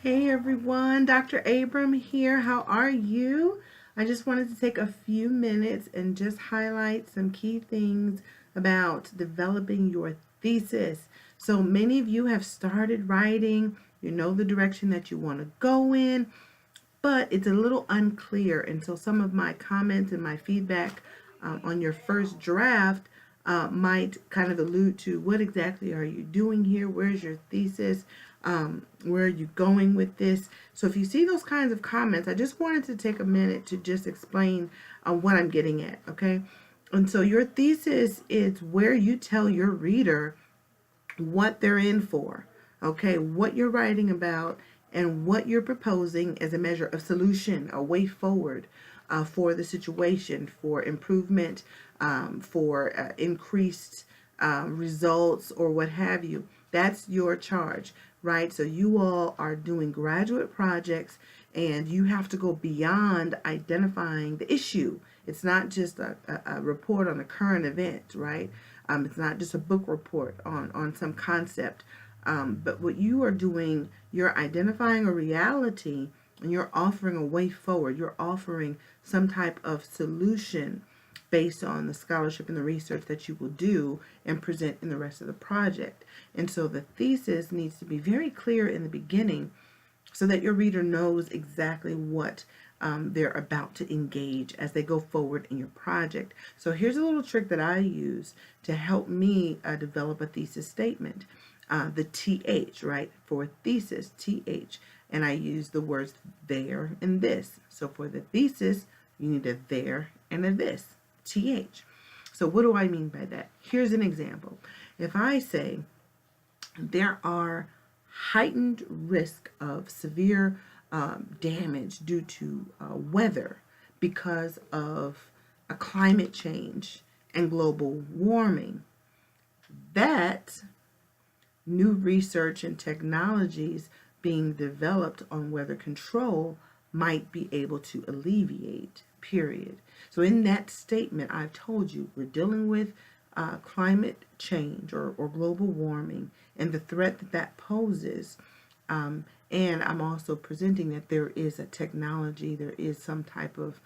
Hey everyone, Dr. Abram here. How are you? I just wanted to take a few minutes and just highlight some key things about developing your thesis. So many of you have started writing, you know the direction that you want to go in, but it's a little unclear. And so some of my comments and my feedback on your first draft might kind of allude to what exactly are you doing here? Where's your thesis? Where are you going with this? So if you see those kinds of comments, I just wanted to take a minute to just explain what I'm getting at, okay? And so your thesis is where you tell your reader what they're in for, okay, what you're writing about and what you're proposing as a measure of solution, a way forward for the situation, for improvement, for increased results, or what have you. That's your charge, right? So you all are doing graduate projects and you have to go beyond identifying the issue. It's not just a report on a current event, right? It's not just a book report on some concept. But what you are doing, you're identifying a reality and you're offering a way forward. You're offering some type of solution based on the scholarship and the research that you will do and present in the rest of the project. And so the thesis needs to be very clear in the beginning so that your reader knows exactly what they're about to engage as they go forward in your project. So here's a little trick that I use to help me develop a thesis statement. The TH, right, for thesis, TH. And I use the words there and this. So for the thesis, you need a there and a this, TH. So what do I mean by that? Here's an example. If I say there are heightened risk of severe damage due to weather because of a climate change and global warming, that new research and technologies being developed on weather control might be able to alleviate, period. So in that statement, I've told you we're dealing with climate change or global warming and the threat that that poses. And I'm also presenting that there is a technology, there is some type of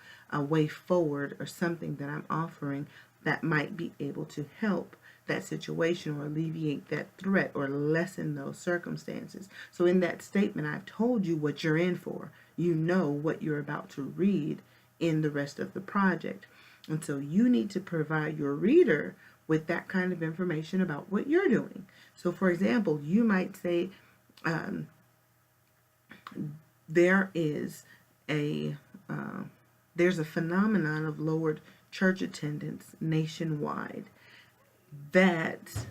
way forward or something that I'm offering that might be able to help that situation or alleviate that threat or lessen those circumstances. So in that statement, I've told you what you're in for. You know what you're about to read in the rest of the project. And so you need to provide your reader with that kind of information about what you're doing. So for example, you might say, there is a there's a phenomenon of lowered church attendance nationwide that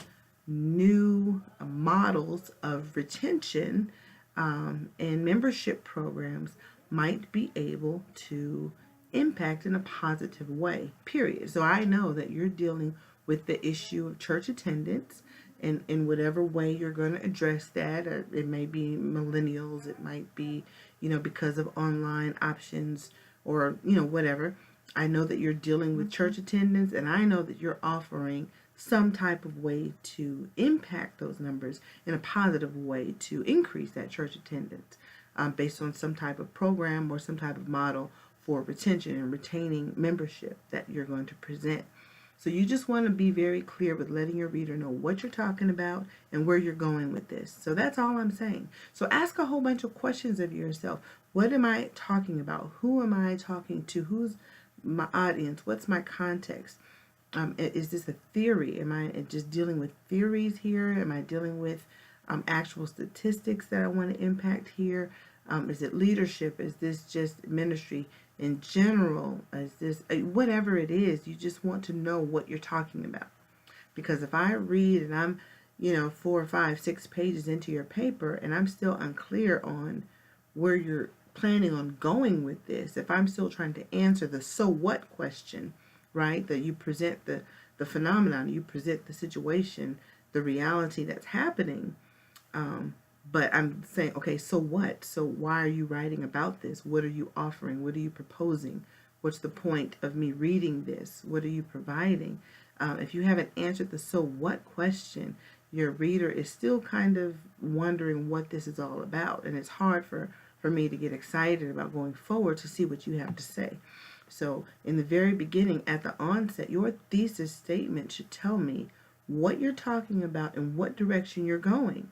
new models of retention and membership programs might be able to impact in a positive way, period. So I know that you're dealing with the issue of church attendance and in whatever way you're going to address that. It may be millennials, it might be, because of online options or, whatever. I know that you're dealing with church attendance, and I know that you're offering some type of way to impact those numbers in a positive way to increase that church attendance based on some type of program or some type of model for retention and retaining membership that you're going to present. So you just want to be very clear with letting your reader know what you're talking about and where you're going with this. So that's all I'm saying. So ask a whole bunch of questions of yourself. What am I talking about? Who am I talking to? Who's my audience? What's my context? Is this a theory? Am I just dealing with theories here? Am I dealing with actual statistics that I want to impact here? Is it leadership? Is this just ministry in general? Is this whatever it is? You just want to know what you're talking about. Because if I read and I'm, 4, 5, 6 pages into your paper and I'm still unclear on where you're planning on going with this, if I'm still trying to answer the so what question, right? That you present the phenomenon, you present the situation, the reality that's happening. But I'm saying, okay, so what? So why are you writing about this? What are you offering? What are you proposing? What's the point of me reading this? What are you providing? If you haven't answered the so what question, your reader is still kind of wondering what this is all about. And it's hard for me to get excited about going forward to see what you have to say. So in the very beginning, at the onset, your thesis statement should tell me what you're talking about and what direction you're going.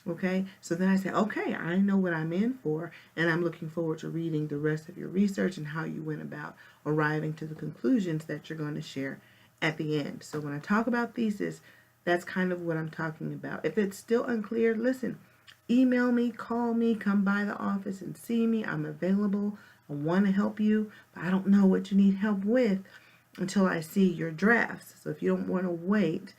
Okay, so then I say, okay, I know what I'm in for, and I'm looking forward to reading the rest of your research and how you went about arriving to the conclusions that you're going to share at the end. So when I talk about thesis, that's kind of what I'm talking about. If it's still unclear, listen, email me, call me, come by the office and see me. I'm available. I want to help you, but I don't know what you need help with until I see your drafts. So if you don't want to wait,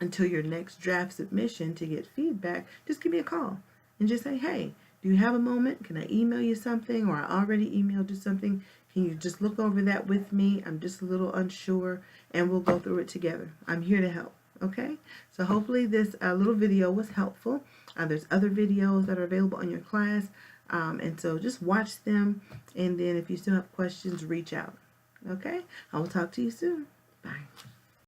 until your next draft submission to get feedback, just give me a call and just say, hey, do you have a moment? Can I email you something? Or I already emailed you something. Can you just look over that with me? I'm just a little unsure, and we'll go through it together. I'm here to help. Okay? So hopefully this little video was helpful. There's other videos that are available on your class. And so just watch them. And then if you still have questions, reach out. Okay? I will talk to you soon. Bye.